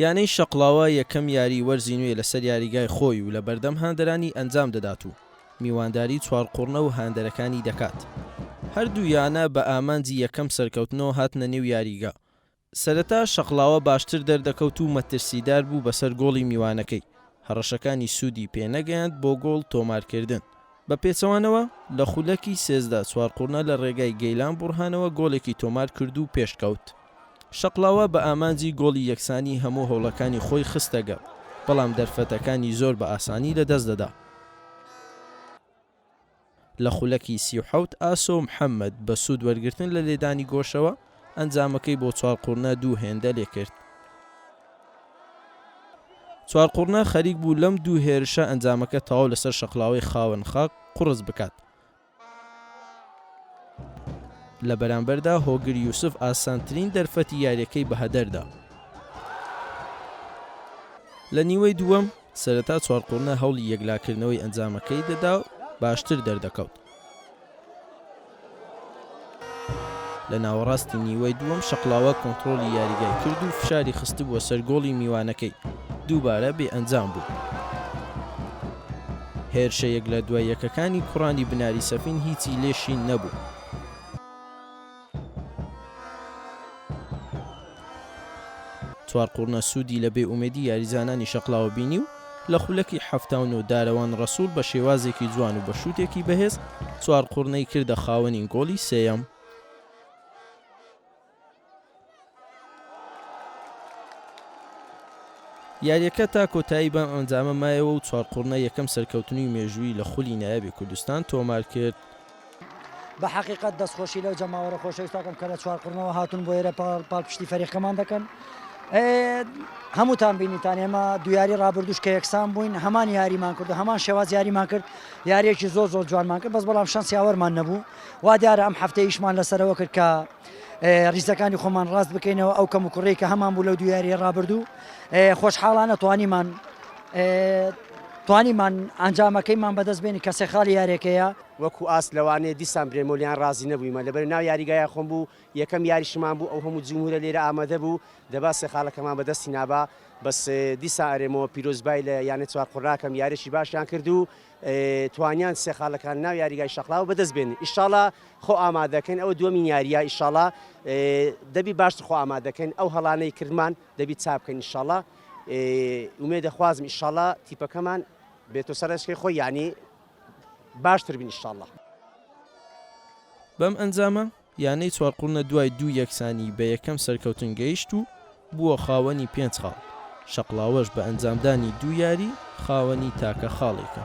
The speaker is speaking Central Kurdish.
یانەی شەقڵاوە یەکەم یاری وەرزی نوێ لەسەر یاریگای خۆی و لە بەردەم هاندەرانی ئەنجام دەدات و میوانداری چوارقوڕنە و هاندەرەکانی دەکات. هەردوو یانە بە ئامانجی یەکەم سەرکەوتنەوە هاتنە نێو یاریگا. سەرەتا شەقڵاوە باشتر دەردەکەوت و مەترسیدار بوو بەسەر گۆڵی میوانەکەی. هەڕەشەکانی سوودی پێنەگەیاند بۆ گۆڵ تۆمارکردن. بە پێچەوانەوە لە خولەکی سێزدا چوارقوڕنە لە ڕێگای گەیلان بورهانەوە گۆڵێکی تۆمار کرد و پێشکەوت. شەقڵاوە بە ئامانجی گۆڵی یەکسانی هەموو هەوڵەکانی خۆی خستەگە، بەڵام دەرفەتەکانی زۆر بە ئاسانی لەدەست دەدا. لە خولەکی 37 ئاسۆ محەممەد بە سوود وەرگرتن لە لێدانی گۆشەوە ئەنجامەکەی بۆ چوارقوڕنە دوو هێندە لێکرد. چوارقوڕنە خەریک بوو لەم دوو هێرشە ئەنجامەکە تەواو لەسەر شەقڵاوەی خاوەن خاک قوڕس بکات. لە بەرامبەردا هۆگر یوسف ئاسانترین دەرفەتی یاریەکەی بەهەدەردا. لە نیوەی دووەم سەرەتا چوارقوڕنە هەوڵی یەکلاکردنەوەی ئەنجامەکەی دەدا و باشتر دەردەکەوت. لە ناوەڕاستی نیوەی دووەم شەقڵاوە کۆنتڕۆلی یاریگای کرد و فشاری خست بووە سەر گۆڵی میوانەکەی، دووبارە بێ ئەنجام بوو. هێرشە یەک لە دوای یەکەکانی کوڕانی بناری سەفین هیچی لێشی نەبوو. چوارقوڕنە سوودی لە بێ ئومێدی یاریزانانی شەقڵاوە بینی و لە خولەکی حەفتاون و دارەوان ڕەسوول بە شێوازێکی جوان و بە شووتێکی بەهێز چوارقوڕنەی کردە خاوەنی گۆڵی سێیەم. یاریەکە تا کۆتایی بەم ئەنجامە مایەوە و چوارقوڕنە یەکەم سەرکەوتنی مێژووی لە خولی نایابی کوردستان تۆمار کرد. بە حەقیقەت دەستخۆشی لەو جەماوەرە خۆشەویستاکەم کە لە چوارقوڕنەوە هاتون بۆ ئێرە پاڵپشتی فەریقەمان دەکەن. هەمووتان بینیتان ئێمە دویاری ڕابردوش کە یەکسان بووین، هەمان یاریمان کرد و هەمان شێواز یاریمان کرد، یاریەکی زۆر زۆر جوانمان کرد، بەس بەڵام شانسی یاوەرمان نەبوو. وا دیارە ئەم هەفتەیشمان لەسەرەوە کرد کە ریزەکانی خۆمان ڕاست بکەینەوە ئەو کەم و کوڕێی کە هەمان بوو لەو دویاری ڕابردوو. خۆشحاڵانە توانیمان ئەنجامەکەیمان بەدەست بێنی کە سێ خاڵی یاریەکەیە. وەکو ئاس لەوانەیە دیسان برێمۆلیان ڕازی نەبوویمە لەبەر ناو یاریگایە خۆم بوو، یەکەم یاریشمان بوو، ئەو هەموو جمهورە لێرە ئامادە بوو، دەبا سێ خاڵەکەمان بەدەستی نابا، بەس دیسان ئەرێمەوە پیرۆزبای لە یانە چوارقوڕاکەم یاریشی باشیان کرد و توانیان سێ خاڵەکان ناو یاریگای شەقڵاوە بەدەست بێنن. ئیشاڵا خۆ ئامادەکەن، ئەوە دووەمین یاریە، ئیشاڵا دەبی باشتر خۆ ئامادەکەن، ئەو هەڵانەی کردمان دەبی چاپ بکەین. ئیشاڵا ئومێدەخوازم ئیشاڵا تیپەکەمان بێتۆ سەرشکەی خۆی یعنی باشتر بین ئیشاڵا. بەم ئەنجامە یانەی چوارقوڕنە دوای دوو یەکسانی بە یەکەم سەرکەوتن گەیشت و بووە خاوەنی 5 خاڵ. شەقڵاوەش بە ئەنجامدانی دوو یاری خاوەنی تاکە خاڵێکە.